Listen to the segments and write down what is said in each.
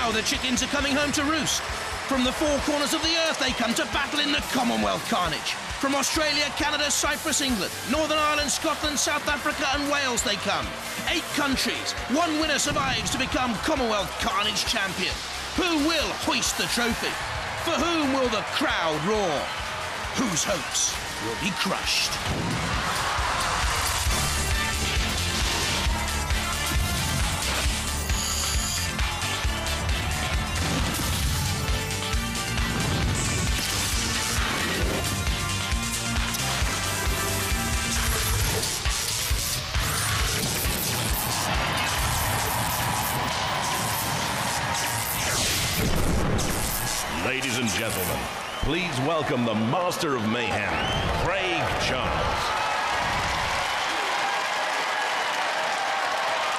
Now the chickens are coming home to roost. From the four corners of the earth they come to battle in the Commonwealth Carnage. From Australia, Canada, Cyprus, England, Northern Ireland, Scotland, South Africa and Wales they come. 8 countries, 1 winner survives to become Commonwealth Carnage champion. Who will hoist the trophy? For whom will the crowd roar? Whose hopes will be crushed? Ladies and gentlemen, please welcome the Master of Mayhem, Craig Charles.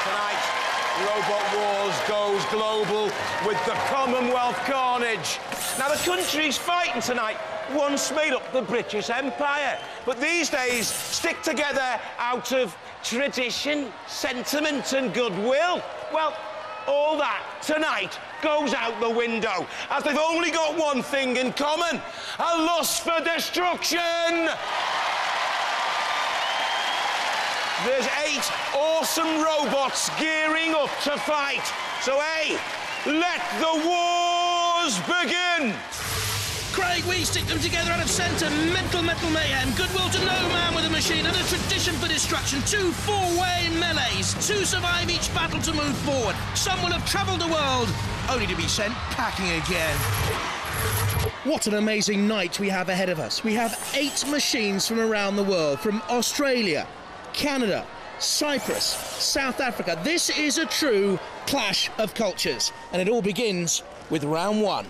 Tonight, Robot Wars goes global with the Commonwealth Carnage. Now, the countries fighting tonight once made up the British Empire, but these days stick together out of tradition, sentiment and goodwill. Well, all that tonight goes out the window, as they've only got one thing in common: a lust for destruction. There's 8 awesome robots gearing up to fight. So, hey, let the wars begin! Craig, we stick them together out of centre. Mental mayhem, goodwill to no man with a machine, and a tradition for destruction. 2 4-way melees. 2 survive each battle to move forward. Some will have travelled the world, only to be sent packing again. What an amazing night we have ahead of us. We have 8 machines from around the world, from Australia, Canada, Cyprus, South Africa. This is a true clash of cultures, and it all begins with round 1.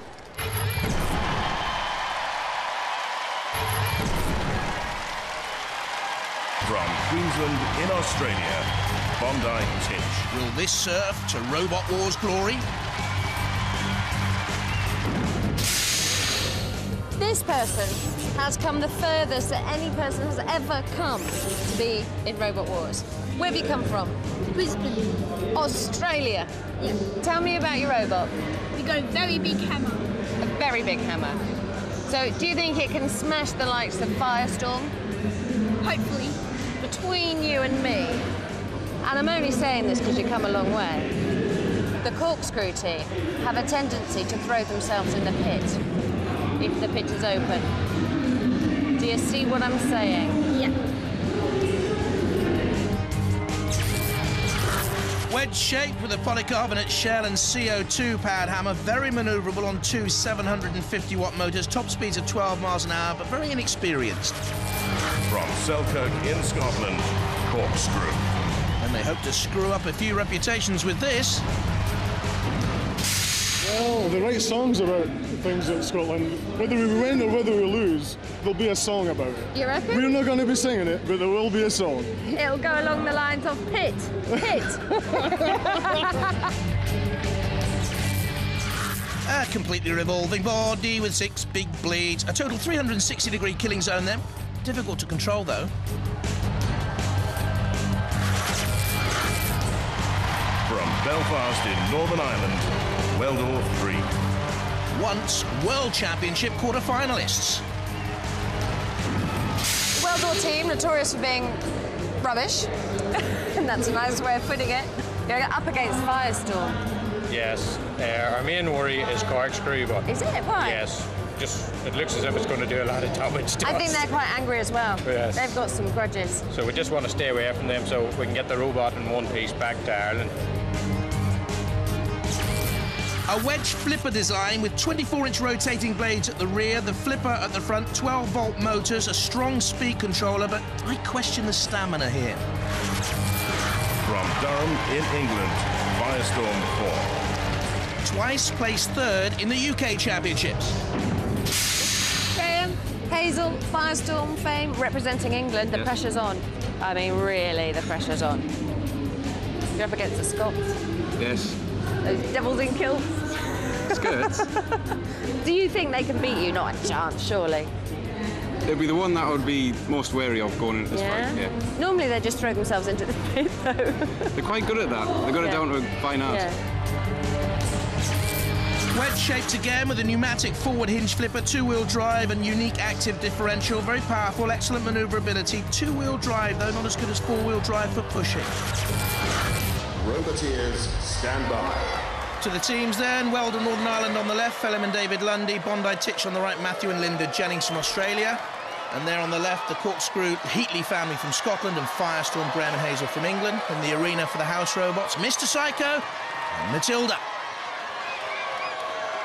From Queensland in Australia, Bondi Titch. Will this serve to Robot Wars glory? This person has come the furthest that any person has ever come to be in Robot Wars. Where have you come from? Brisbane. Australia. Yeah. Tell me about your robot. We got a very big hammer. A very big hammer. So, do you think it can smash the likes of Firestorm? Hopefully. Between you and me, and I'm only saying this because you come a long way, the corkscrew team have a tendency to throw themselves in the pit if the pit is open. Do you see what I'm saying? Yeah. Wedge shaped with a polycarbonate shell and CO2 powered hammer, very manoeuvrable on 2 750-watt motors, top speeds of 12 miles an hour, but very inexperienced. From Selkirk in Scotland, Corkscrew. And they hope to screw up a few reputations with this. Well, they write songs about things in Scotland. Whether we win or whether we lose, there'll be a song about it. You reckon? We're not going to be singing it, but there will be a song. It'll go along the lines of pit. A completely revolving body with 6 big bleeds. A total 360-degree killing zone there. Difficult to control, though. From Belfast in Northern Ireland, Weldorf 3. Once World Championship quarter-finalists. Weldor team, notorious for being rubbish. And that's a nice way of putting it. You're up against Firestorm. Yes. Our main worry is corkscrew, but... Is it? Why? Yes. Just, it looks as if it's going to do a lot of damage to us. I think they're quite angry as well. Yes. They've got some grudges. So we just want to stay away from them so we can get the robot in one piece back to Ireland. A wedge flipper design with 24-inch rotating blades at the rear, the flipper at the front, 12-volt motors, a strong speed controller, but I question the stamina here. From Durham in England, Firestorm 4. Twice placed 3rd in the UK Championships. Graham, Hazel, Firestorm fame, representing England. The pressure's on. I mean, really, the pressure's on. You're up against the Scots. Yes. Those devils in kilts. Skirts. Do you think they can beat you? Not a chance, surely. They'd be the one that I would be most wary of going into this fight. Yeah. Normally they just throw themselves into the pit, though. They're quite good at that. They've got it down to a fine art. Yeah. shaped again with a pneumatic forward hinge flipper, two-wheel drive and unique active differential. Very powerful, excellent manoeuvrability. Two-wheel drive, though, not as good as four-wheel drive for pushing. Roboteers, stand by. To the teams then, Weldon, Northern Ireland on the left, Phelim and David Lundy, Bondi Titch on the right, Matthew and Linda Jennings from Australia. And there on the left, the Corkscrew Heatley family from Scotland and Firestorm, Graham and Hazel from England. In the arena for the house robots, Mr. Psycho and Matilda.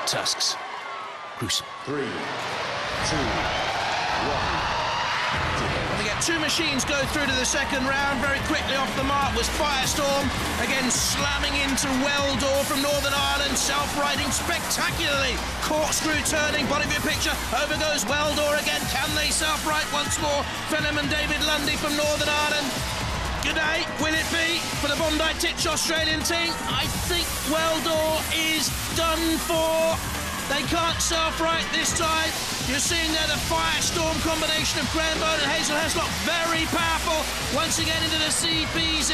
Tusks. Gruesome. 3, 2, 1. And we get two machines go through to the second round. Very quickly off the mark was Firestorm. Again, slamming into Weldor from Northern Ireland. Self-righting spectacularly. Corkscrew turning, body view picture. Over goes Weldor again. Can they self-right once more? Phelim and David Lundy from Northern Ireland. Good day. Will it be for the Bondi Titch Australian team? I think Weldor is done for. They can't self-right this time. You're seeing there the Firestorm combination of Graham Bone and Hazel Heslop. Very powerful. Once again into the CPZ.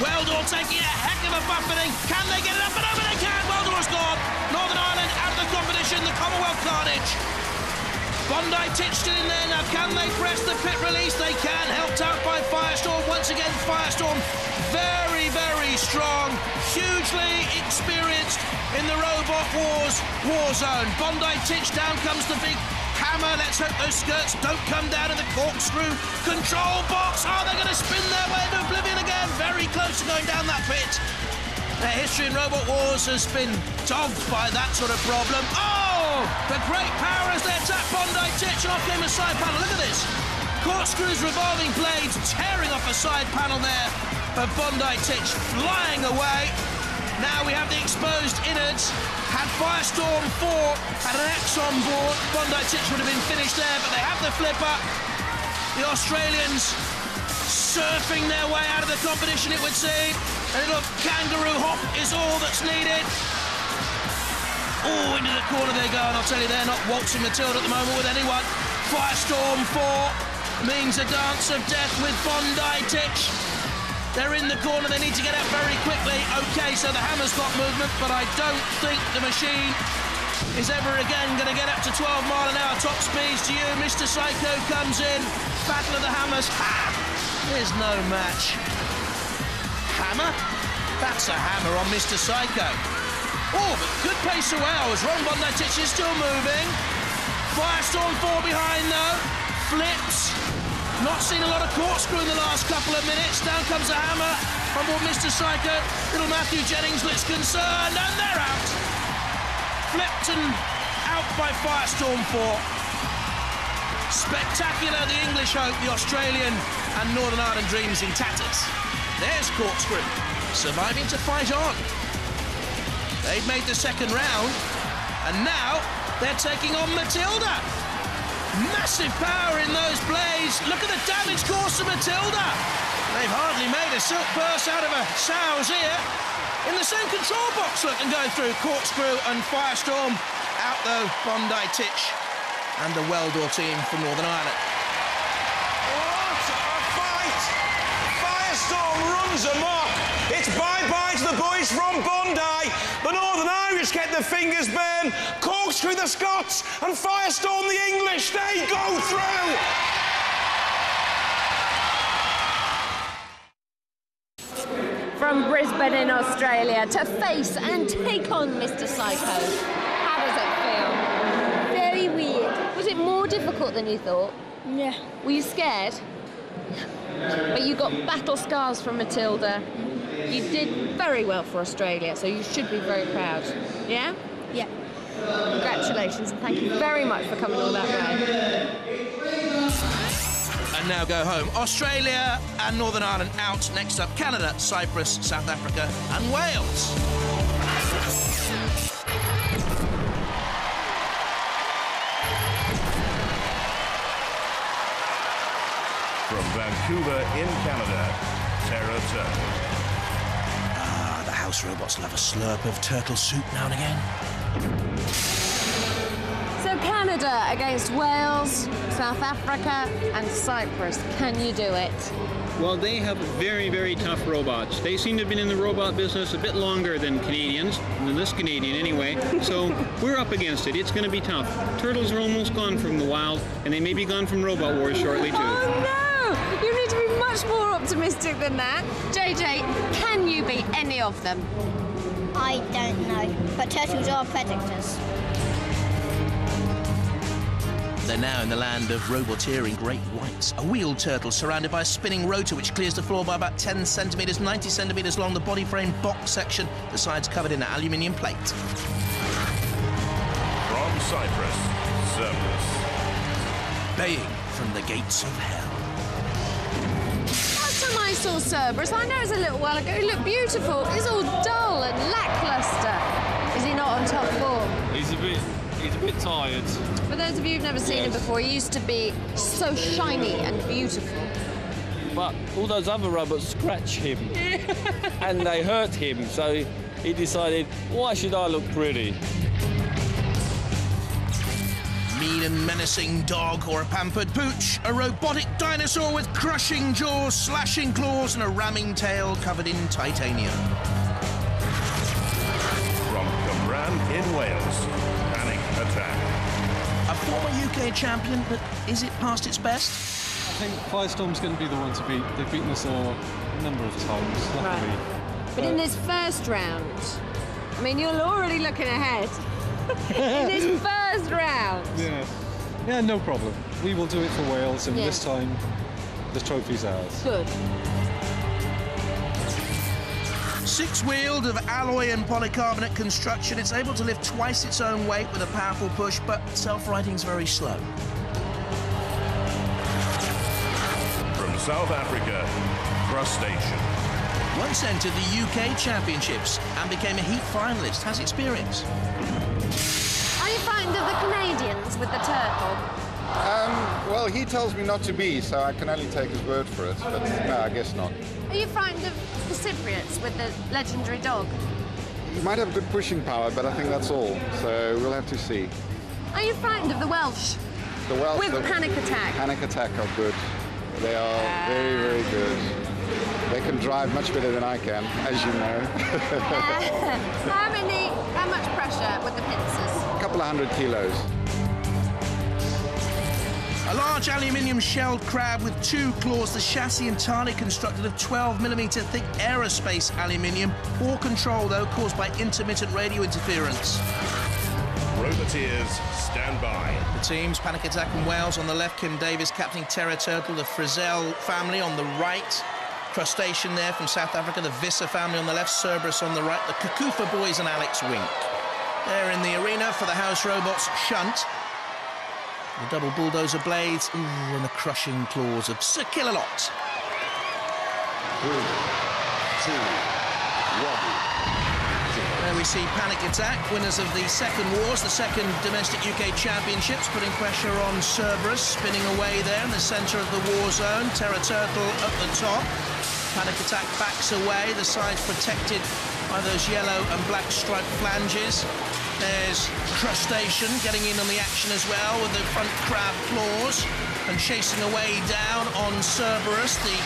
Weldor taking a heck of a buffeting. Can they get it up and over? They can. Weldor's gone. Northern Ireland out of the competition. The Commonwealth Carnage. Bondi Titch still in there now. Can they press the pit release? They can. Helped out by Firestorm. Once again, Firestorm very, very strong. Hugely experienced in the Robot Wars war zone. Bondi Titch, down comes the big hammer. Let's hope those skirts don't come down in the Corkscrew control box. Oh, they're going to spin their way to oblivion again. Very close to going down that pit. Their history in Robot Wars has been dogged by that sort of problem. Oh, the great power as they attack Bondi Titch, and off came a side panel. Look at this. Corkscrew's revolving blades tearing off a side panel there of Bondi Titch, flying away. Now we have the exposed innards. Had Firestorm 4, had an X on board, Bondi Titch would have been finished there, but they have the flipper. The Australians surfing their way out of the competition, it would seem. A little kangaroo hop is all that's needed. Oh, into the corner they go, and I'll tell you, they're not waltzing Matilda at the moment with anyone. Firestorm 4 means a dance of death with Bondi Titch. They're in the corner, they need to get out very quickly. OK, so the hammer's got movement, but I don't think the machine is ever again going to get up to 12-mile-an-hour top speeds. To you, Mr. Psycho comes in. Battle of the Hammers. Ha! There's no match. Hammer? That's a hammer on Mr. Psycho. Oh, but good pace away. I was wrong. Bondi Titch is still moving. Firestorm 4 behind, though. Flips. Not seen a lot of Corkscrew in the last couple of minutes. Down comes the hammer on board Mr. Psycho. Little Matthew Jennings looks concerned, and they're out. Flipped and out by Firestorm 4. Spectacular, the English hope, the Australian and Northern Ireland dreams in tatters. There's Corkscrew, surviving to fight on. They've made the second round, and now they're taking on Matilda. Massive power in those blades. Look at the damage caused to Matilda. They've hardly made a silk purse out of a sow's ear. In the same control box, look, and go through Corkscrew and Firestorm. Out, though, Bondi Titch and the Weldor team from Northern Ireland. What a fight! Firestorm runs amok. It's bye-bye to the boys from Bondi. The Northern Irish get their fingers burned. Corkscrew the Scots and Firestorm the English. They go through. From Brisbane in Australia to face and take on Mr. Psycho. How does it feel? Very weird. Was it more difficult than you thought? Yeah. Were you scared? But you got battle scars from Matilda. You did very well for Australia, so you should be very proud. Yeah? Yeah. Congratulations, and thank you very much for coming all that way. And now go home. Australia and Northern Ireland out. Next up, Canada, Cyprus, South Africa and Wales. From Vancouver in Canada, Tara Turtle. Ah, the house robots love a slurp of turtle soup now and again. So Canada against Wales, South Africa and Cyprus. Can you do it? Well, they have very, very tough robots. They seem to have been in the robot business a bit longer than Canadians, than this Canadian anyway, so we're up against it. It's going to be tough. Turtles are almost gone from the wild, and they may be gone from Robot Wars shortly too. Oh no! You need to be much more optimistic than that. JJ, can you beat any of them? I don't know, but turtles are predators. They're now in the land of roboteering great whites. A wheeled turtle surrounded by a spinning rotor which clears the floor by about 10 centimetres, 90 centimetres long, the body frame box section, the sides covered in an aluminium plate. From Cyprus, Cerberus. Baying from the gates of hell. Last time I saw Cerberus, I know it was a little while ago, he looked beautiful. He's all dull and lacklustre. Is he not on top form? He's a bit tired. For those of you who've never seen him before, he used to be so shiny and beautiful. But all those other robots scratch him. And they hurt him, so he decided, why should I look pretty? Mean and menacing dog or a pampered pooch, a robotic dinosaur with crushing jaws, slashing claws and a ramming tail covered in titanium. From Cymran in Wales, Panic Attack. A former UK champion, but is it past its best? I think Firestorm's going to be the one to beat. They've beaten us all a number of times, luckily. Right. But in this first round, I mean, you're already looking ahead. In this first round. Yeah, no problem. We will do it for Wales, and Yeah. this time the trophy's ours. Good. Six-wheeled of alloy and polycarbonate construction, it's able to lift twice its own weight with a powerful push, but self-righting's very slow. From South Africa, Crustacean. Once entered the UK Championships and became a heat finalist, has experience. Are you frightened of the Canadians with the turtle? Well, he tells me not to be, so I can only take his word for it, but no, I guess not. Are you frightened of the Cypriots with the legendary dog? He might have good pushing power, but I think that's all, so we'll have to see. Are you frightened of the Welsh? The Welsh... With Panic Attack? Panic Attack are good. They are very, very good. They can drive much better than I can, as you know. How much pressure with the pincers? A couple of 100 kilos. A large aluminium shelled crab with two claws, the chassis entirely constructed of 12mm thick aerospace aluminium. Poor control, though, caused by intermittent radio interference. Roboteers, stand by. The teams, Panic Attack from Wales on the left, Kim Davis captaining Terror Turtle, the Frizzell family on the right. Crustacean there from South Africa, the Visser family on the left, Cerberus on the right, the Kakufa boys and Alex Wink. They're in the arena for the House Robots Shunt. The double bulldozer blades, ooh, and the crushing claws of Sir Killalot. 3, 2, 1. There we see Panic Attack, winners of the second wars, the second domestic UK championships, putting pressure on Cerberus, spinning away there in the centre of the war zone. Terror Turtle at the top. Panic Attack backs away, the sides protected by those yellow and black striped flanges. There's Crustacean getting in on the action as well with the front crab claws and chasing away down on Cerberus. The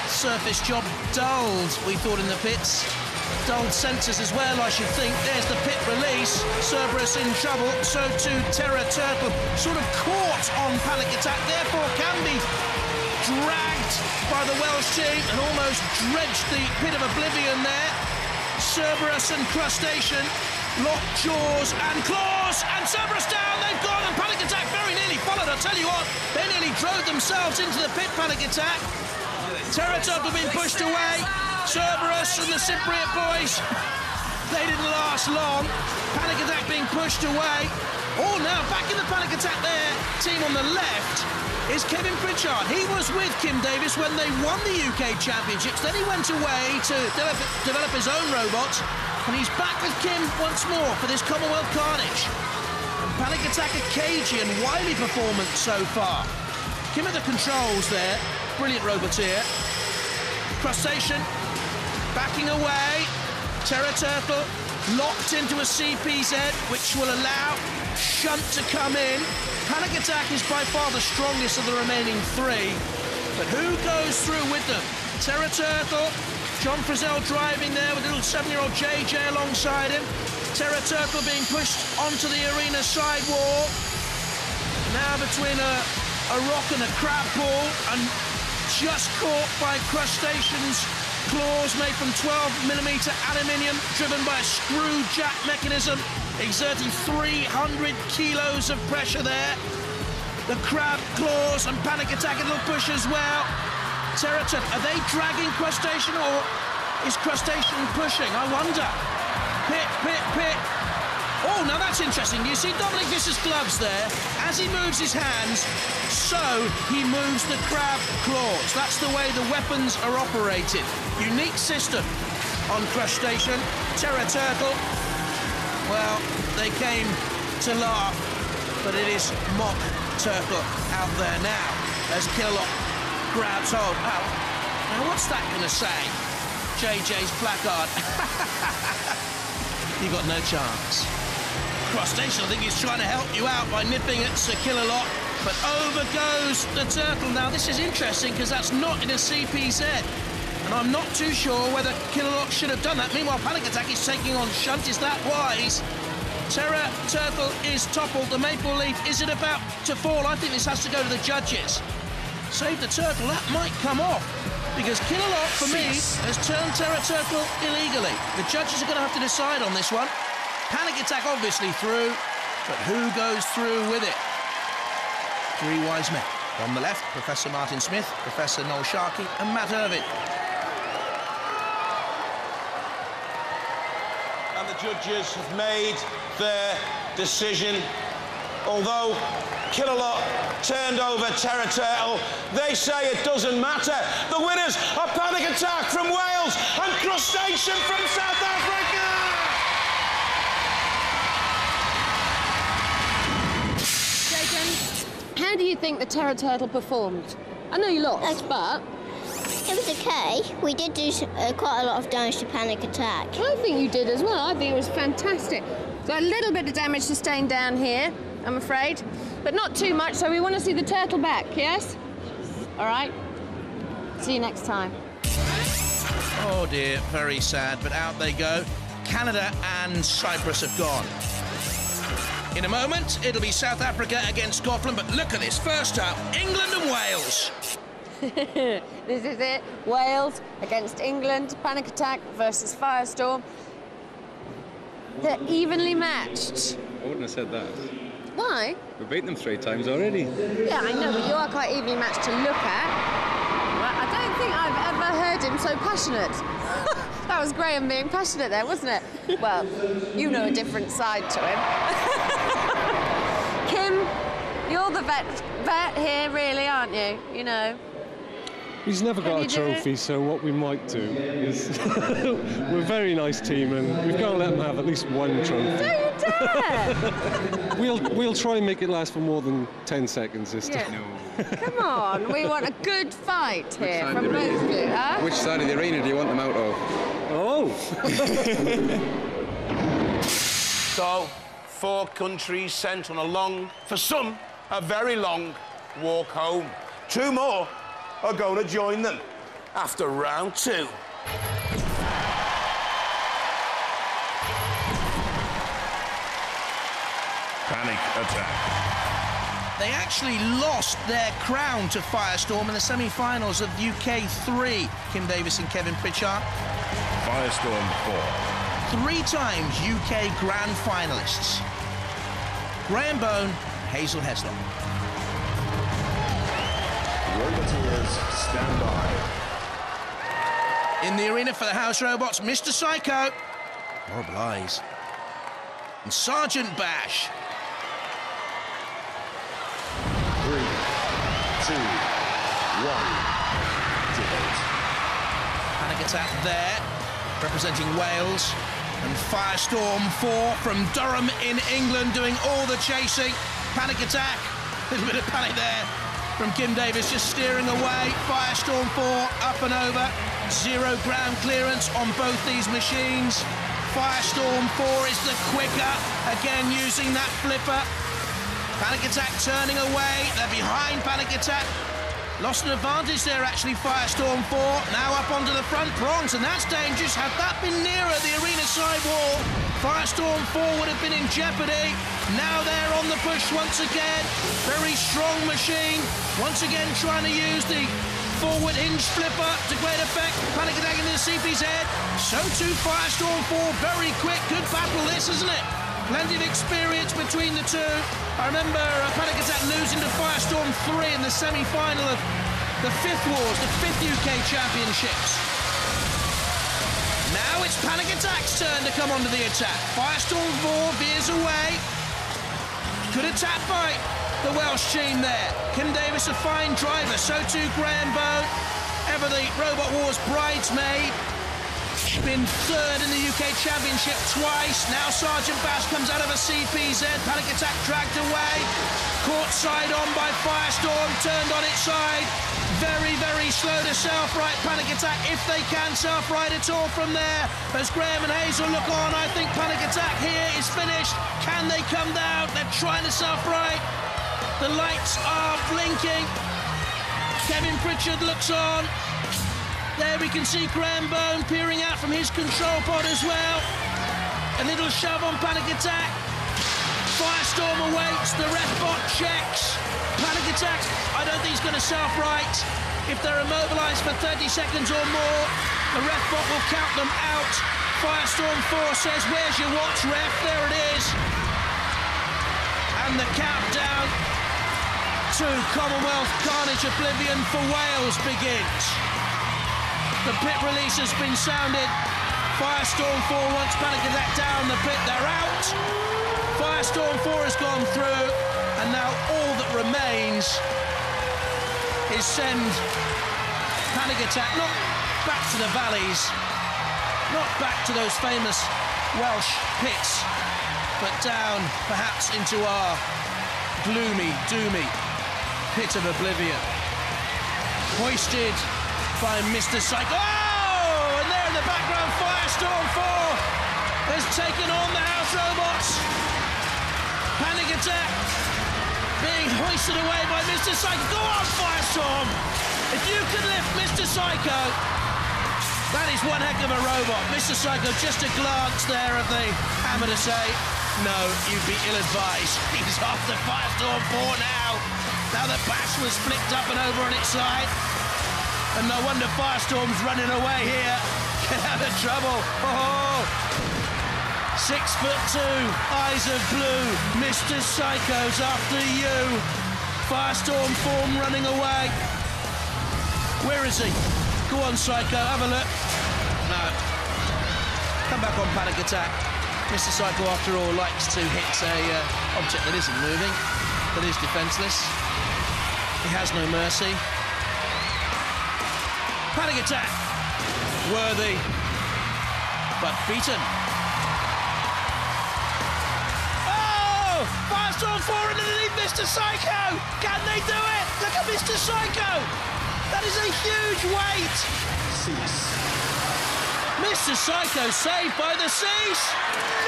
surface job dulled, we thought, in the pits. Dulled sensors as well, I should think. There's the pit release. Cerberus in trouble, so too Terror Turtle. Sort of caught on Panic Attack, therefore can be dragged by the Welsh team and almost dredged the pit of oblivion there. Cerberus and Crustacean locked jaws and claws, and Cerberus down, they've gone, and Panic Attack very nearly followed. I'll tell you what, they nearly drove themselves into the pit, Panic Attack. Terror Turtle being pushed away. Cerberus and the Cypriot boys, they didn't last long. Panic Attack being pushed away. Oh, now back in the Panic Attack there. Team on the left is Kevin Pritchard. He was with Kim Davis when they won the UK Championships. Then he went away to develop his own robot, and he's back with Kim once more for this Commonwealth Carnage. And Panic Attack a cagey and wily performance so far. Kim at the controls there. Brilliant roboteer. Crustacean backing away. Terror Turtle locked into a CPZ, which will allow Shunt to come in. Panic Attack is by far the strongest of the remaining three. But who goes through with them? Terra Turtle, John Frizzell driving there with little 7-year-old JJ alongside him. Terra Turtle being pushed onto the arena sidewall. Now between a rock and a crab ball, and just caught by crustaceans' claws made from 12mm aluminium, driven by a screw jack mechanism, exerting 300 kilos of pressure there. The crab claws and Panic Attack a little push as well. Terra Turtle, are they dragging crustacean or is crustacean pushing? I wonder. Pit, pit, pit. Oh, now that's interesting. You see Dominic Visser's gloves there. As he moves his hands, so he moves the crab claws. That's the way the weapons are operated. Unique system on crustacean. Terra Turtle, well, they came to laugh, but it is mock turtle out there now as Killock grabs hold. Oh, now what's that going to say? JJ's placard. You got no chance. Crustacean, I think he's trying to help you out by nipping at Sir Killalot, but over goes the turtle. Now, this is interesting because that's not in a CPZ, and I'm not too sure whether Killalot should have done that. Meanwhile, Panic Attack is taking on Shunt. Is that wise? Terra Turtle is toppled. The Maple Leaf, is it about to fall? I think this has to go to the judges. Save the turtle, that might come off, because Killalot, for me, has turned Terra Turtle illegally. The judges are going to have to decide on this one. Panic Attack obviously through, but who goes through with it? Three wise men. On the left, Professor Martin Smith, Professor Noel Sharkey, and Matt Irvine. And the judges have made their decision. Although Killalot turned over Terra Turtle, they say it doesn't matter. The winners are Panic Attack from Wales and Crustacean from South Africa! How do you think the Terra Turtle performed? I know you lost, but... It was okay. We did do quite a lot of damage to Panic Attack. I think you did as well. I think it was fantastic. So a little bit of damage sustained down here, I'm afraid, but not too much, so we want to see the turtle back, yes? All right. See you next time. Oh dear, very sad, but out they go. Canada and Cyprus have gone. In a moment, it'll be South Africa against Scotland, but look at this. First up, England and Wales. This is it. Wales against England. Panic Attack versus Firestorm. They're evenly matched. I wouldn't have said that. Why? We've beaten them 3 times already. Yeah, I know, but you are quite evenly matched to look at. I don't think I've ever heard him so passionate. That was Graham being passionate there, wasn't it? Well, you know a different side to him. Kim, you're the vet here, really, aren't you? You know. He's never got a trophy, so what we might do is... we're a very nice team, and we've got to let them have at least one trophy. Don't you dare! We'll try and make it last for more than 10 seconds this time. No. Come on, we want a good fight here from both of you, huh? Which side of the arena do you want them out of? Oh! So, 4 countries sent on a long, for some, a very long walk home. 2 more are going to join them after round 2. Panic Attack. They actually lost their crown to Firestorm in the semi-finals of UK 3. Kim Davis and Kevin Pritchard. Firestorm 4. 3 times UK Grand Finalists. Graham Bone, Hazel Heslop. Roboteers, stand by. In the arena for the House Robots, Mr. Psycho. Horrible eyes. And Sergeant Bash. 3, 2, 1. Debate. Panic Attack there, representing Wales. And Firestorm 4 from Durham in England, doing all the chasing. Panic Attack, a little bit of panic there from Kim Davis, just steering away. Firestorm 4 up and over. 0 ground clearance on both these machines. Firestorm 4 is the quicker, again using that flipper. Panic Attack turning away, they're behind Panic Attack. Lost an advantage there, actually, Firestorm 4. Now up onto the front prongs, and that's dangerous. Had that been nearer the arena side wall, Firestorm 4 would have been in jeopardy. Now they're on the push once again. Very strong machine. Once again trying to use the forward hinge flipper to great effect. Panic Attack into the CP's head. So too Firestorm 4. Very quick. Good battle this, isn't it? Plenty of experience between the two. I remember Panic Attack losing to Firestorm 3 in the semi-final of the 5th Wars, the 5th UK Championships. Now it's Panic Attack's turn to come onto the attack. Firestorm 4 veers away. Good attack by the Welsh team there. Kim Davis, a fine driver. So too Graham Bone, ever the Robot Wars bridesmaid. Been 3rd in the UK Championship twice. Now Sergeant Bass comes out of a CPZ. Panic Attack dragged away. Caught side on by Firestorm. Turned on its side. Very, very slow to self-right. Panic Attack, if they can self-right at all from there. As Graham and Hazel look on, I think Panic Attack here is finished. Can they come down? They're trying to self-right. The lights are blinking. Kevin Pritchard looks on. There we can see Graham Bone peering out from his control pod as well. A little shove on Panic Attack. Firestorm awaits, the ref bot checks. Panic Attack, I don't think he's going to self-right. If they're immobilised for 30 seconds or more, the ref bot will count them out. Firestorm 4 says, where's your watch, ref? There it is. And the countdown to Commonwealth Carnage Oblivion for Wales begins. The pit release has been sounded. Firestorm 4 wants Panic Attack down the pit. They're out. Firestorm 4 has gone through. And now all that remains is send Panic Attack not back to the valleys, not back to those famous Welsh pits, but down perhaps into our gloomy, doomy pit of oblivion. Hoisted by Mr. Psycho. Oh! And there in the background, Firestorm 4 has taken on the House Robots. Panic Attack being hoisted away by Mr. Psycho. Go on, Firestorm! If you can lift Mr. Psycho, that is one heck of a robot. Mr. Psycho, just a glance there of the hammer to say, no, you'd be ill-advised. He's after Firestorm 4 now. Now that Bash was flicked up and over on its side. And no wonder Firestorm's running away here. Get out of trouble. Oh, 6'2", eyes of blue. Mr. Psycho's after you. Firestorm form running away. Where is he? Go on, Psycho, have a look. No. Come back on Panic Attack. Mr. Psycho, after all, likes to hit a object that isn't moving, that is defenceless. He has no mercy. Panic Attack, worthy, but beaten. Oh! Firestorm 4 underneath Mr. Psycho! Can they do it? Look at Mr. Psycho! That is a huge weight! Cease. Mr. Psycho saved by the cease!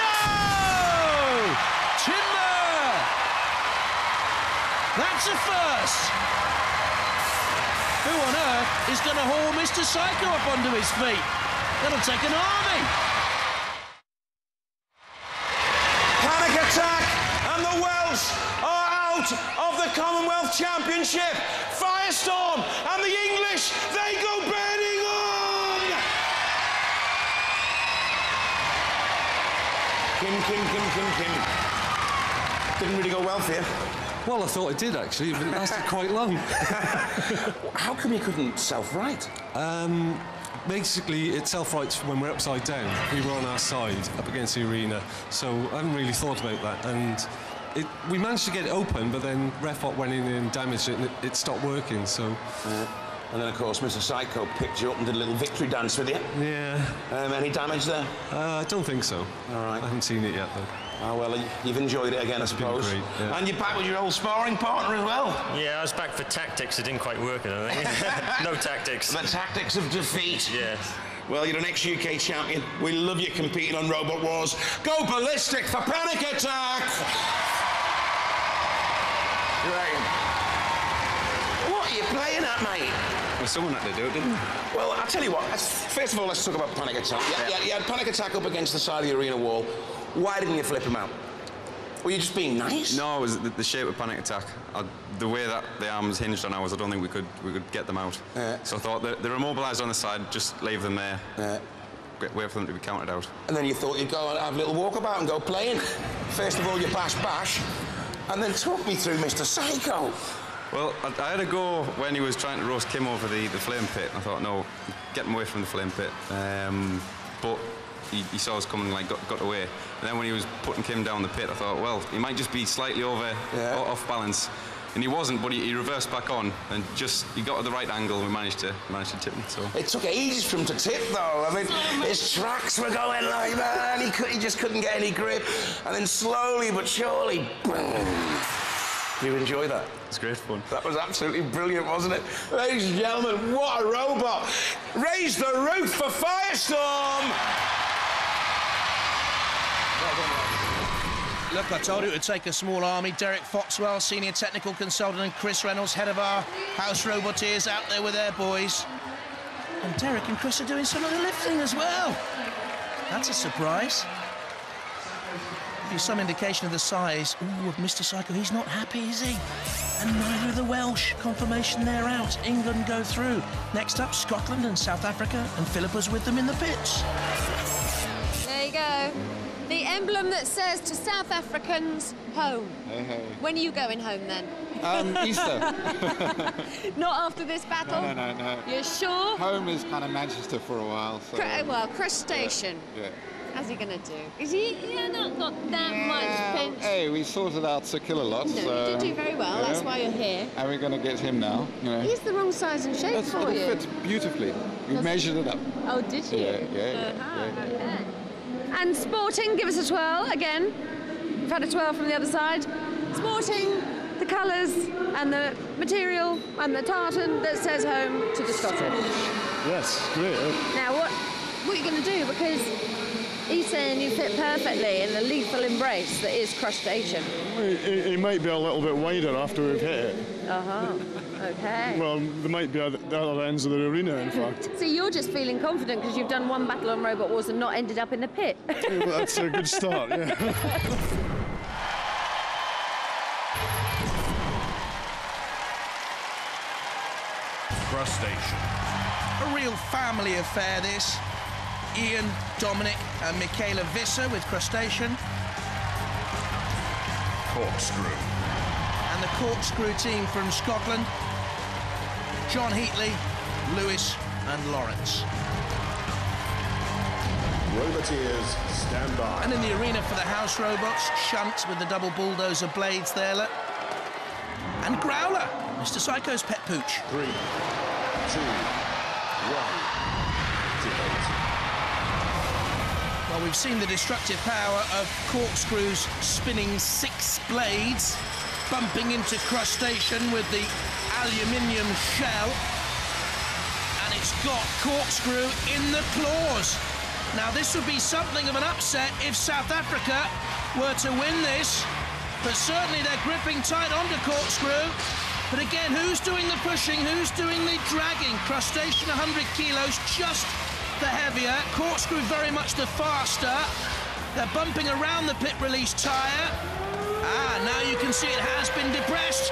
No! Timber! That's a first! Who on earth is going to haul Mr. Psycho up onto his feet? That'll take an army. Panic Attack and the Welsh are out of the Commonwealth Championship. Firestorm and the English, they go burning on. Kim. Didn't really go well for you. Well, I thought it did, actually, but it lasted quite long. How come you couldn't self-right? Basically, it self-rights when we're upside down. We were on our side, up against the arena, so I haven't really thought about that. And we managed to get it open, but then RefBot went in and damaged it, and it stopped working, so... And then, of course, Mr. Psycho picked you up and did a little victory dance with you. Yeah. Any damage there? I don't think so. All right. I haven't seen it yet, though. Oh, well, you've enjoyed it again, I suppose. Great, yeah. And you're back with your old sparring partner as well. Yeah, I was back for tactics. It didn't quite work, I don't think. No tactics. The tactics of defeat. Yeah. Well, you're an ex-UK champion. We love you competing on Robot Wars. Go ballistic for Panic Attack! Graham, what are you playing at, mate? Well, someone had to do it, didn't they? Well, I'll tell you what. First of all, let's talk about panic attack. You had panic attack up against the side of the arena wall. Why didn't you flip him out? Were you just being nice? No, it was the shape of panic attack. The way that the arms hinged on ours, I don't think we could get them out. So I thought they're immobilised on the side, just leave them there. Wait for them to be counted out. And then you thought you'd go and have a little walkabout and go playing. First of all, you bash, and then talk me through Mr. Psycho. Well, I had a go when he was trying to roast Kim over the flame pit. I thought, no, get him away from the flame pit. But he saw us coming and like, got away. And then when he was putting Kim down the pit, I thought, well, he might just be slightly off balance. And he wasn't, but he reversed back on and he got at the right angle and we managed to tip him. So it took ages for him to tip, though. I mean, his tracks were going like that, and he just couldn't get any grip. And then slowly but surely, boom. Did you enjoy that? It's great fun. That was absolutely brilliant, wasn't it? Ladies and gentlemen, what a robot! Raise the roof for Firestorm! Look, I told you it would take a small army. Derek Foxwell, senior technical consultant, and Chris Reynolds, head of our house roboteers, out there with their boys. And Derek and Chris are doing some of the lifting as well. That's a surprise. Give you some indication of the size. Ooh, of Mr. Psycho. He's not happy, is he? And neither are the Welsh. Confirmation they're out. England go through. Next up, Scotland and South Africa, and Philippa's with them in the pits. There you go. The emblem that says to South Africans, home. Hey, hey. When are you going home then? Easter. Not after this battle? No. You're sure? Home is kind of Manchester for a while. So, well, crustacean. Yeah. How's he going to do? Is he not that much pinch? Hey, we sorted out Sir Kill-a-Lot. No, you did do very well. That's why you're here. And we're going to get him now. You know. He's the wrong size and shape for you. It fits beautifully. We measured it up. Oh, did you? Yeah. Okay. And Sporting, give us a twirl again. We've had a twirl from the other side. Sporting, the colours and the material and the tartan that says home to the Scottish. Yes, great. Now, what are you going to do? Because he's saying you fit perfectly in the lethal embrace that is crustacean. He might be a little bit wider after we've hit it. Okay. Well, there might be the other ends of the arena, in fact. So you're just feeling confident because you've done one battle on Robot Wars and not ended up in the pit. Well, that's a good start, yeah. Crustacean. A real family affair, this. Ian, Dominic and Michaela Visser with Crustacean. Corkscrew. And the Corkscrew team from Scotland. John Heatley, Lewis and Lawrence. Roboteers, stand by. And in the arena for the house robots, Shunt with the double bulldozer blades there, look. And Growler, Mr. Psycho's pet pooch. 3, 2, 1, debate. Well, we've seen the destructive power of Corkscrew's spinning 6 blades, bumping into Crustacean with the aluminium shell. And it's got Corkscrew in the claws. Now, this would be something of an upset if South Africa were to win this, but certainly they're gripping tight onto Corkscrew. But again, who's doing the pushing? Who's doing the dragging? Crustacean 100 kilos, just the heavier. Corkscrew very much the faster. They're bumping around the pit release tyre. Now you can see it has been depressed.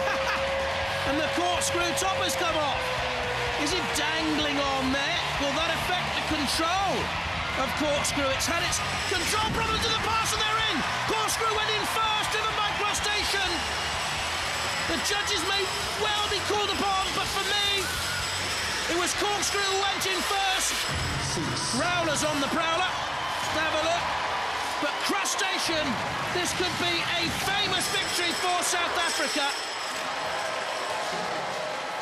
And the Corkscrew top has come off. Is it dangling on there? Will that affect the control of Corkscrew? It's had its control problems in the past and they're in. Corkscrew went in first, driven by Crustacean. The judges may well be called upon, but for me, it was Corkscrew who went in first. Growler's on the prowler. Have a look. But Crustacean, this could be a famous victory for South Africa.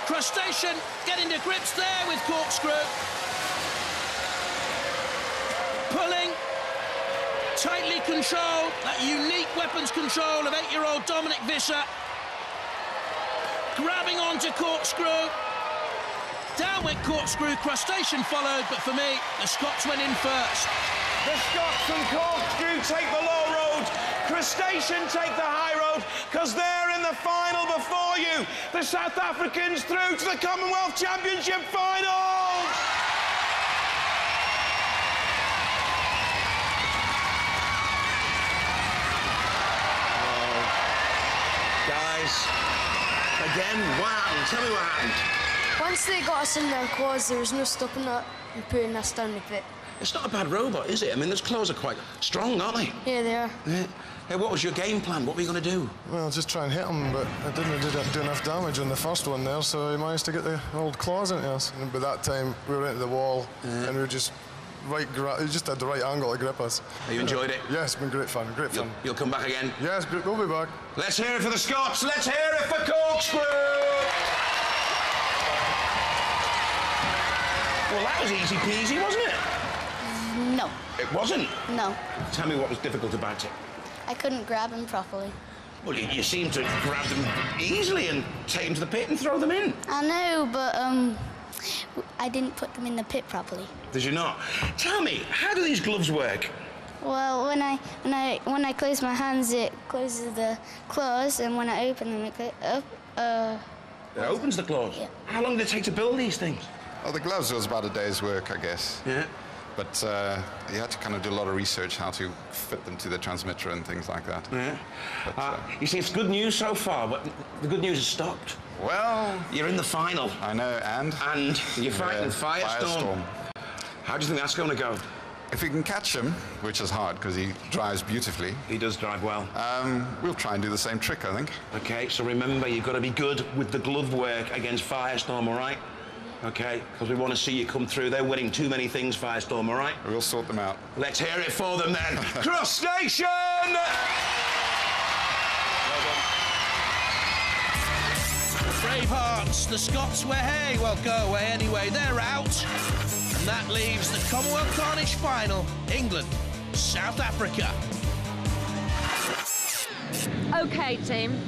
Crustacean getting to grips there with Corkscrew. Pulling, tightly controlled, that unique weapons control of 8-year-old Dominic Visser. Grabbing onto Corkscrew. Down went Corkscrew, Crustacean followed, but for me, the Scots went in first. The Scots and Corkscrew take the low road. Crustacean take the high road because they're in the final before you. The South Africans through to the Commonwealth Championship final. Guys, again, wow, tell me what happened. Once they got us in their claws, there was no stopping that and putting us down the pit. It's not a bad robot, is it? I mean, those claws are quite strong, aren't they? Yeah, they are. Yeah. Hey, what was your game plan? What were you going to do? Well, just try and hit him, but I didn't do enough damage on the first one there, so he managed to get the old claws into us. And by that time, we were into the wall, and we were just he just had the right angle to grip us. Have you enjoyed it? Yeah, it's been great fun, fun. You'll come back again? Yes, we'll be back. Let's hear it for the Scots. Let's hear it for Corkscrew. Well, that was easy peasy, wasn't it? No. It wasn't? No. Tell me what was difficult about it. I couldn't grab him properly. Well, you seem to grab them easily and take them to the pit and throw them in. I know, but I didn't put them in the pit properly. Did you not? Tell me, how do these gloves work? Well, when I close my hands, it closes the claws, and when I open them, It opens the claws? Yeah. How long did it take to build these things? Well, the gloves was about a day's work, I guess. Yeah. But you had to kind of do a lot of research how to fit them to the transmitter and things like that. Yeah. But, you see, it's good news so far, but the good news has stopped. Well... You're in the final. I know, and? And you're fighting Firestorm. How do you think that's going to go? If we can catch him, which is hard because he drives beautifully. He does drive well. We'll try and do the same trick, I think. OK, so remember, you've got to be good with the glove work against Firestorm, all right? OK, because we want to see you come through. They're winning too many things, Firestorm, all right? We'll sort them out. Let's hear it for them, then. Crustacean! Bravehearts, the Scots were hey, well, go away anyway. They're out. And that leaves the Commonwealth Carnage final. England, South Africa. OK, team.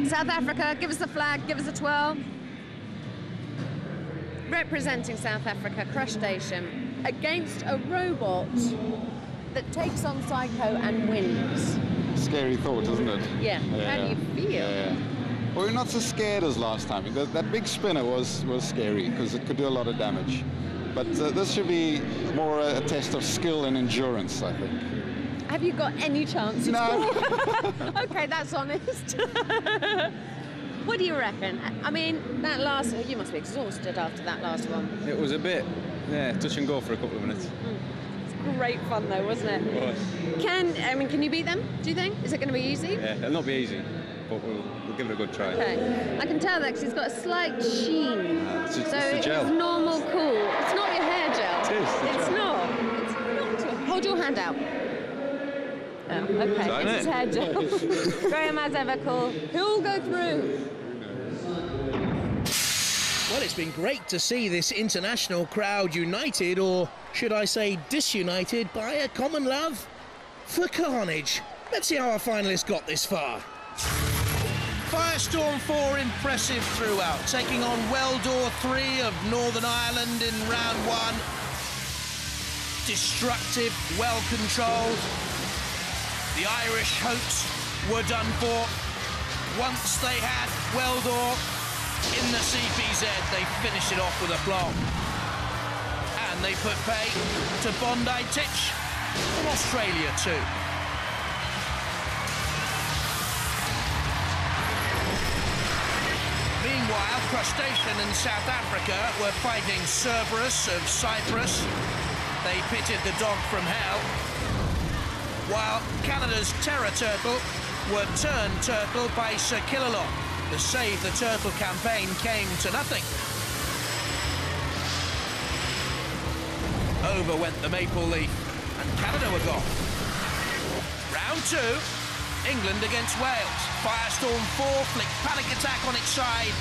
South Africa, give us the flag, give us a twirl. Representing South Africa, Crustacean, against a robot that takes on Psycho and wins. Scary thought, isn't it? Yeah. How do you feel? Yeah. Well, we're not so scared as last time. That big spinner was scary because it could do a lot of damage. But this should be more a test of skill and endurance, I think. Have you got any chance? No. OK, that's honest. What do you reckon? I mean, that last... You must be exhausted after that last one. It was a bit, touch and go for a couple of minutes. It's great fun, though, wasn't it? It was. Can you beat them, do you think? Is it going to be easy? Yeah, it'll not be easy, but we'll give it a good try. OK. I can tell that because it's got a slight sheen. It's so the gel. It's normal cool. It's not your hair gel. It is the It's gel. not. It's not. Hold your hand out. Oh, OK. It's his hair gel. Graham as ever, cool. Who'll go through? Well, it's been great to see this international crowd united, or should I say disunited, by a common love for carnage. Let's see how our finalists got this far. Firestorm 4 impressive throughout, taking on Weldor 3 of Northern Ireland in round 1. Destructive, well controlled. The Irish hopes were done for. Once they had Weldor in the CPZ, they finished it off with a plonk. And they put pay to Bondi Titch from Australia too. Meanwhile, Crustacean and South Africa were fighting Cerberus of Cyprus. They pitted the dog from hell. While Canada's Terror Turtle were turned turtle by Sir Killalot. The Save the Turtle campaign came to nothing. Over went the maple leaf, and Canada were gone. Round 2, England against Wales. Firestorm 4 flicked panic attack on its side.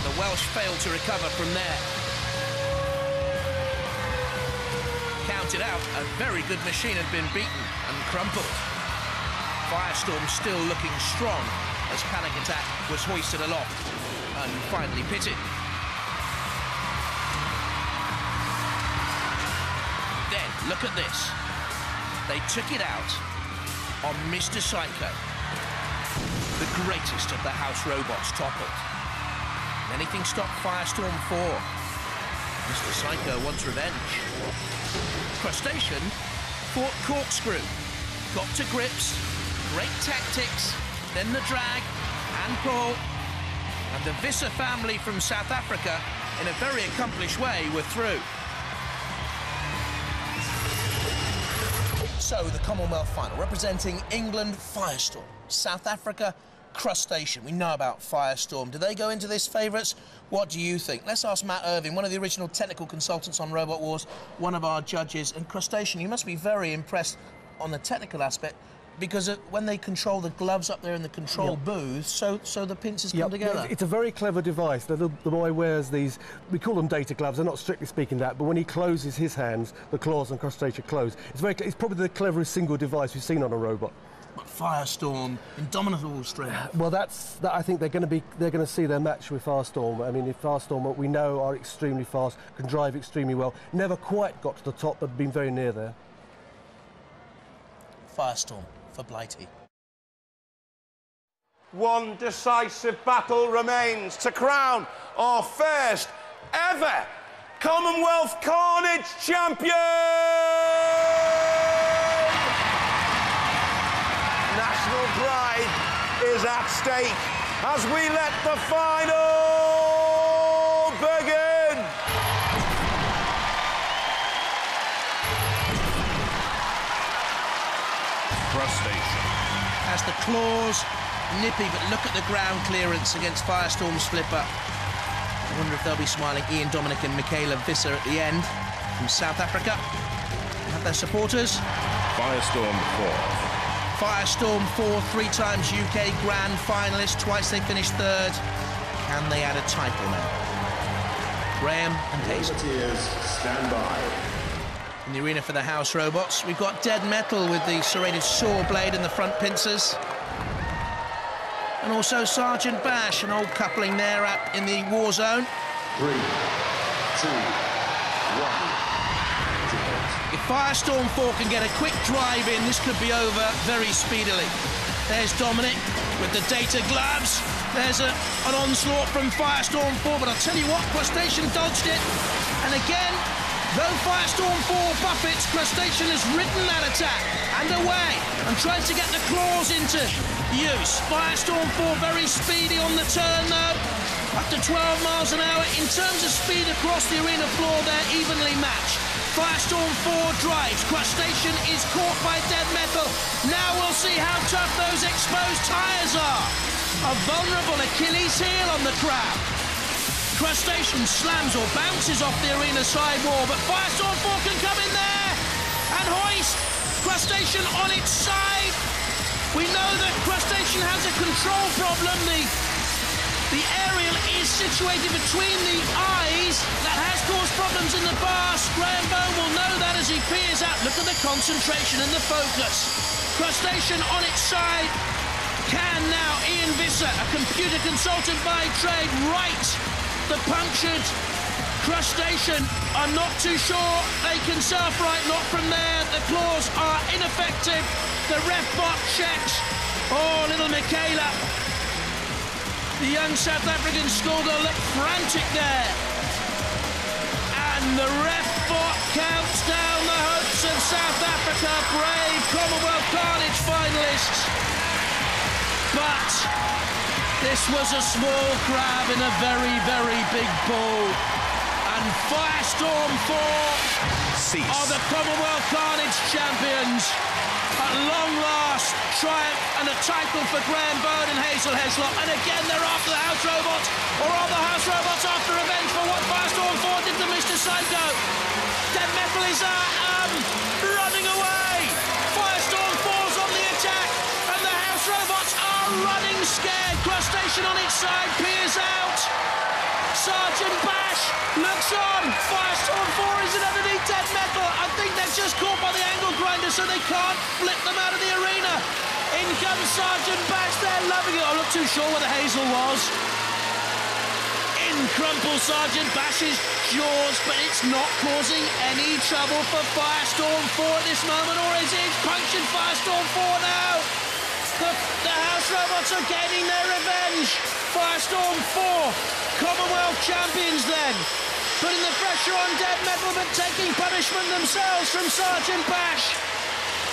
The Welsh failed to recover from there. Counted out, a very good machine had been beaten and crumpled. Firestorm still looking strong as panic attack was hoisted aloft and finally pitted. Then, look at this. They took it out, on Mr. Psycho. The greatest of the house robots toppled. Anything stop Firestorm 4. Mr. Psycho wants revenge. Crustacean fought Corkscrew. Got to grips, great tactics, then the drag and pull. And the Visser family from South Africa, in a very accomplished way, were through. So the Commonwealth final, representing England, Firestorm. South Africa, Crustacean. We know about Firestorm. Do they go into this favourites? What do you think? Let's ask Matt Irving, one of the original technical consultants on Robot Wars, one of our judges. And Crustacean, you must be very impressed on the technical aspect, because when they control the gloves up there in the control booth, so the pincers come together. It's a very clever device. The boy wears these, we call them data gloves, they're not strictly speaking that, but when he closes his hands, the claws and crustacean close. It's probably the cleverest single device we've seen on a robot. But Firestorm, indomitable strength. Well, I think they're going to see their match with Firestorm. I mean, if Firestorm, we know, are extremely fast, can drive extremely well, never quite got to the top, but been very near there. Firestorm for Blighty. One decisive battle remains to crown our first ever Commonwealth Carnage champion! National pride is at stake as we let the final begin! Crustacean. As the claws, nippy, but look at the ground clearance against Firestorm's flipper. I wonder if they'll be smiling. Ian, Dominic and Michaela Visser at the end from South Africa. Have their supporters. Firestorm 4. Firestorm 4, 3 times UK Grand Finalist, twice they finished third. Can they add a title now? Graham and Hazel. Stand by. In the arena for the house robots, we've got Dead Metal with the serrated saw blade and the front pincers. And also Sergeant Bash, an old coupling there up in the war zone. 3, 2, 1. If Firestorm 4 can get a quick drive in, this could be over very speedily. There's Dominic with the data gloves. There's an onslaught from Firestorm 4, but I'll tell you what, Crustacean dodged it. And again, though Firestorm 4 buffets, Crustacean has ridden that attack and away and tries to get the claws into use. Firestorm 4 very speedy on the turn though, up to 12 miles an hour. In terms of speed across the arena floor, they're evenly matched. Firestorm 4 drives, Crustacean is caught by Dead Metal. Now we'll see how tough those exposed tyres are. A vulnerable Achilles heel on the crab. Crustacean slams or bounces off the arena sidewall, but Firestorm 4 can come in there and hoist Crustacean on its side. We know that Crustacean has a control problem. The aerial is situated between the eyes. That has caused problems in the past. Graham Bone will know that as he peers out. Look at the concentration and the focus. Crustacean on its side. Can now Ian Visser, a computer consultant by trade, right the punctured Crustacean. I'm not too sure they can surf right, not from there. The claws are ineffective. The ref bot checks. Oh, little Michaela. The young South African schoolgirl looked frantic there. And the ref bot counts down the hopes of South Africa, brave Commonwealth Carnage finalists. But this was a small crab in a very, very big pool. And Firestorm 4 are the Commonwealth Carnage champions. At long last, triumph and a title for Graham Byrne and Hazel Heslop. And again, they're after the house robots. Or are the house robots after revenge for what Firestorm 4 did to Mr. Psycho? Dead Metal is running away. Firestorm 4's on the attack. And the house robots are running scared. Crustacean on its side, peers out. Sergeant Bash looks on. Firestorm 4 is underneath Dead Metal. I think they're just caught by the angle grinder, so they can't flip them out of the arena. In comes Sergeant Bash. They're loving it. I'm not too sure where the Hazel was. Spin crumples Sergeant Bash's jaws, but it's not causing any trouble for Firestorm 4 at this moment, or is it? Punctured Firestorm 4 now. The house robots are getting their revenge. Firestorm 4, Commonwealth champions then. Putting the pressure on Dead Metal, but taking punishment themselves from Sergeant Bash.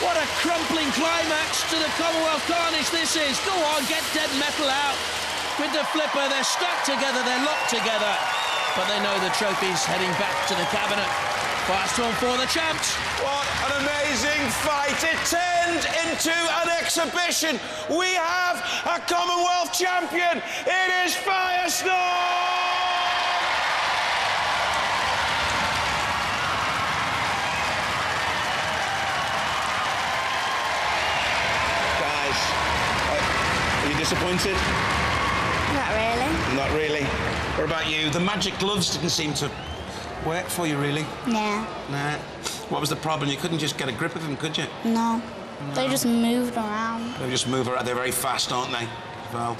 What a crumpling climax to the Commonwealth Carnage this is. Go on, get Dead Metal out. With the flipper, they're stuck together, they're locked together. But they know the trophy's heading back to the cabinet. Firestorm 4, the champs. What an amazing fight. It turned into an exhibition. We have a Commonwealth champion. It is Firestorm! Are you disappointed? Not really. Not really. What about you? The magic gloves didn't seem to work for you, really? Nah. Nah. What was the problem? You couldn't just get a grip of them, could you? No. They just moved around. They just move around. They're very fast, aren't they? Well,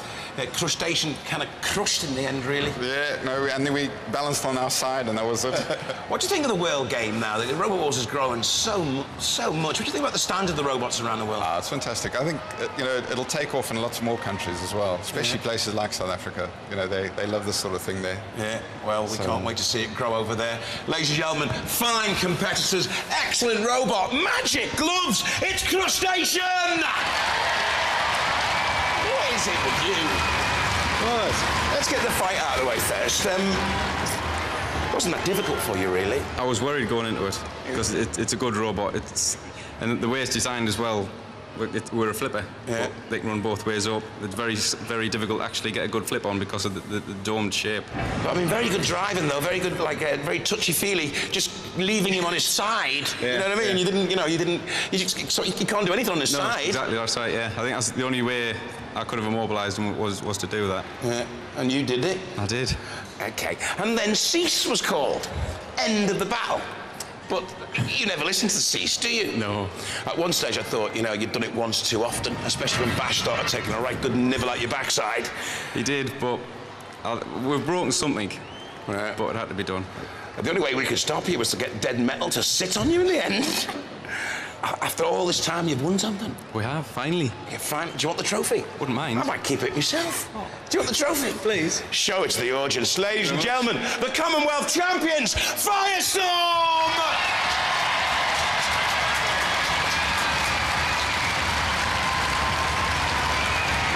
Crustacean kind of crushed in the end, really. Yeah, no, and then we balanced on our side, and that was it. What do you think of the world game now? The Robot Wars is growing so much. What do you think about the standard of the robots around the world? It's fantastic. I think, you know, it'll take off in lots more countries as well, especially places like South Africa. You know, they love this sort of thing there. Yeah, well, we can't wait to see it grow over there. Ladies and gentlemen, fine competitors, excellent robot, magic gloves, it's Crustacean! What is it with you? Right, let's get the fight out of the way first. Wasn't that difficult for you, really? I was worried going into it because it's a good robot. And the way it's designed as well. We're a flipper. Yeah. They can run both ways up. It's very difficult to actually get a good flip on because of the domed shape. But, I mean, very good driving though. Very good, like very touchy-feely. Just leaving him on his side. Yeah, you know what I mean? Yeah. You can't do anything on his side. Exactly, that's right. Yeah, I think that's the only way I could have immobilised him was to do that. Yeah. And you did it. I did. Okay. And then cease was called. End of the battle. But you never listen to the cease, do you? No. At one stage I thought, you know, you'd done it once too often, especially when Bash started taking a right good nibble at your backside. He did, but we've broken something. Right. But it had to be done. The only way we could stop you was to get Dead Metal to sit on you in the end. After all this time, you've won something. We have, finally. Yeah, fine. Do you want the trophy? Wouldn't mind. I might keep it myself. Oh. Do you want the trophy? Please. Show it to the audience. Ladies and gentlemen, the Commonwealth champions, Firestorm!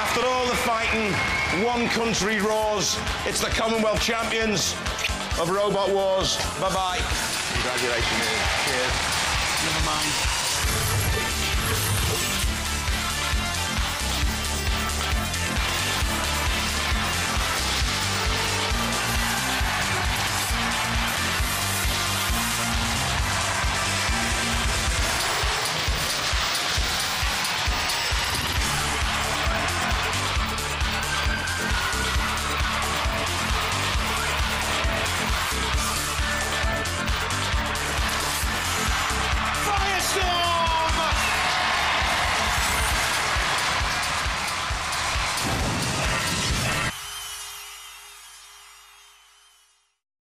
After all the fighting, one country roars. It's the Commonwealth champions of Robot Wars. Bye-bye. Congratulations. Cheers. Never mind.